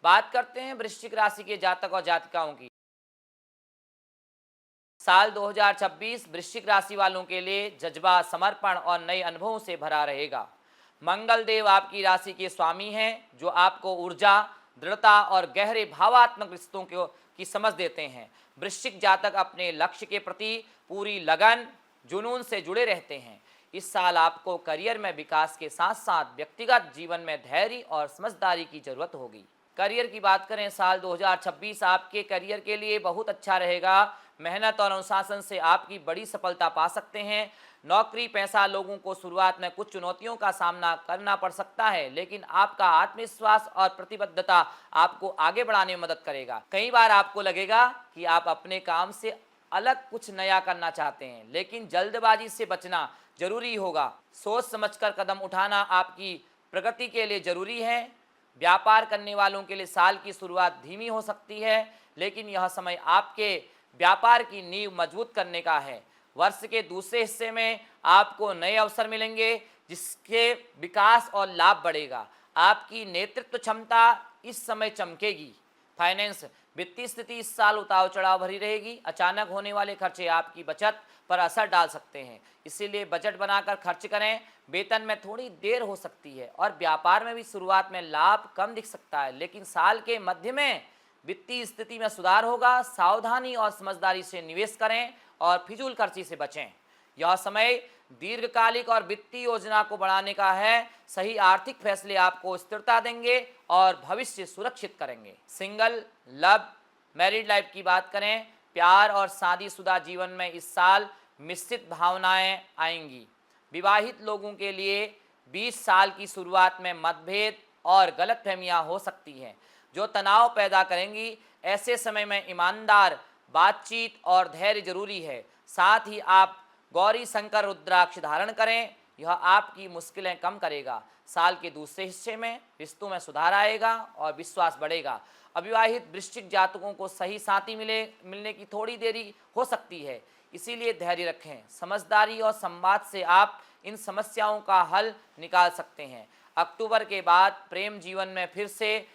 बात करते हैं वृश्चिक राशि के जातक और जातिकाओं की। साल 2026 वृश्चिक राशि वालों के लिए जज्बा, समर्पण और नए अनुभवों से भरा रहेगा। मंगल देव आपकी राशि के स्वामी हैं, जो आपको ऊर्जा, दृढ़ता और गहरे भावात्मक रिश्तों की समझ देते हैं। वृश्चिक जातक अपने लक्ष्य के प्रति पूरी लगन, जुनून से जुड़े रहते हैं। इस साल आपको करियर में विकास के साथ साथ व्यक्तिगत जीवन में धैर्य और समझदारी की जरूरत होगी। करियर की बात करें, साल 2026 आपके करियर के लिए बहुत अच्छा रहेगा। मेहनत और अनुशासन से आपकी बड़ी सफलता पा सकते हैं। नौकरी पेशा लोगों को शुरुआत में कुछ चुनौतियों का सामना करना पड़ सकता है, लेकिन आपका आत्मविश्वास और प्रतिबद्धता आपको आगे बढ़ाने में मदद करेगा। कई बार आपको लगेगा कि आप अपने काम से अलग कुछ नया करना चाहते हैं, लेकिन जल्दबाजी से बचना जरूरी होगा। सोच समझकर कदम उठाना आपकी प्रगति के लिए जरूरी है। व्यापार करने वालों के लिए साल की शुरुआत धीमी हो सकती है, लेकिन यह समय आपके व्यापार की नींव मजबूत करने का है। वर्ष के दूसरे हिस्से में आपको नए अवसर मिलेंगे, जिसके विकास और लाभ बढ़ेगा। आपकी नेतृत्व क्षमता इस समय चमकेगी। फाइनेंस, वित्तीय स्थिति इस साल उतार चढ़ाव भरी रहेगी। अचानक होने वाले खर्चे आपकी बचत पर असर डाल सकते हैं, इसीलिए बजट बनाकर खर्च करें। वेतन में थोड़ी देर हो सकती है और व्यापार में भी शुरुआत में लाभ कम दिख सकता है, लेकिन साल के मध्य में वित्तीय स्थिति में सुधार होगा। सावधानी और समझदारी से निवेश करें और फिजूल खर्ची से बचें। यह समय दीर्घकालिक और वित्तीय योजना को बढ़ाने का है। सही आर्थिक फैसले आपको स्थिरता देंगे और भविष्य सुरक्षित करेंगे। सिंगल, लव, मैरिड लाइफ की बात करें, प्यार और शादीशुदा जीवन में इस साल मिश्रित भावनाएं आएंगी। विवाहित लोगों के लिए 20 साल की शुरुआत में मतभेद और गलतफहमियां हो सकती हैं, जो तनाव पैदा करेंगी। ऐसे समय में ईमानदार बातचीत और धैर्य जरूरी है। साथ ही आप गौरी शंकर रुद्राक्ष धारण करें, यह आपकी मुश्किलें कम करेगा। साल के दूसरे हिस्से में रिश्तों में सुधार आएगा और विश्वास बढ़ेगा। अविवाहित वृश्चिक जातकों को सही साथी मिलने की थोड़ी देरी हो सकती है, इसीलिए धैर्य रखें। समझदारी और संवाद से आप इन समस्याओं का हल निकाल सकते हैं। अक्टूबर के बाद प्रेम जीवन में फिर से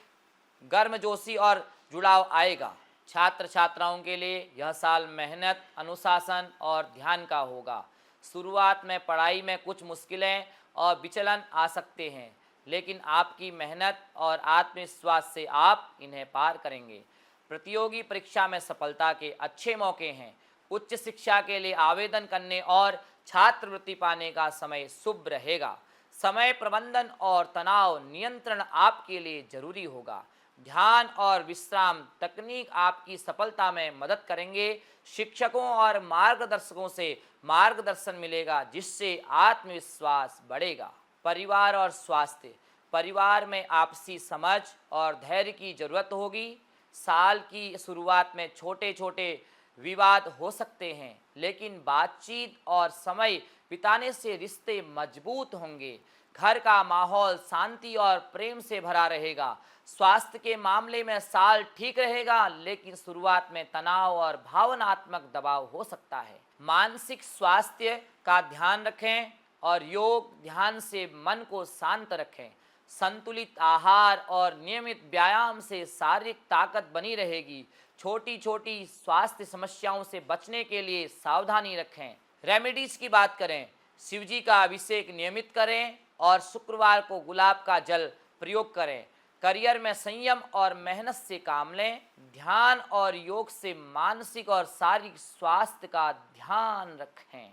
गर्मजोशी और जुड़ाव आएगा। छात्र छात्राओं के लिए यह साल मेहनत, अनुशासन और ध्यान का होगा। शुरुआत में पढ़ाई में कुछ मुश्किलें और विचलन आ सकते हैं, लेकिन आपकी मेहनत और आत्मविश्वास से आप इन्हें पार करेंगे। प्रतियोगी परीक्षा में सफलता के अच्छे मौके हैं। उच्च शिक्षा के लिए आवेदन करने और छात्रवृत्ति पाने का समय शुभ रहेगा। समय प्रबंधन और तनाव नियंत्रण आपके लिए जरूरी होगा। ध्यान और विश्राम तकनीक आपकी सफलता में मदद करेंगे। शिक्षकों और मार्गदर्शकों से मार्गदर्शन मिलेगा, जिससे आत्मविश्वास बढ़ेगा। परिवार और स्वास्थ्य, परिवार में आपसी समझ और धैर्य की जरूरत होगी। साल की शुरुआत में छोटे छोटे विवाद हो सकते हैं, लेकिन बातचीत और समय बिताने से रिश्ते मजबूत होंगे। घर का माहौल शांति और प्रेम से भरा रहेगा। स्वास्थ्य के मामले में साल ठीक रहेगा, लेकिन शुरुआत में तनाव और भावनात्मक दबाव हो सकता है। मानसिक स्वास्थ्य का ध्यान रखें और योग ध्यान से मन को शांत रखें। संतुलित आहार और नियमित व्यायाम से शारीरिक ताकत बनी रहेगी। छोटी छोटी स्वास्थ्य समस्याओं से बचने के लिए सावधानी रखें। रेमेडीज की बात करें, शिवजी का अभिषेक नियमित करें और शुक्रवार को गुलाब का जल प्रयोग करें। करियर में संयम और मेहनत से काम लें। ध्यान और योग से मानसिक और शारीरिक स्वास्थ्य का ध्यान रखें।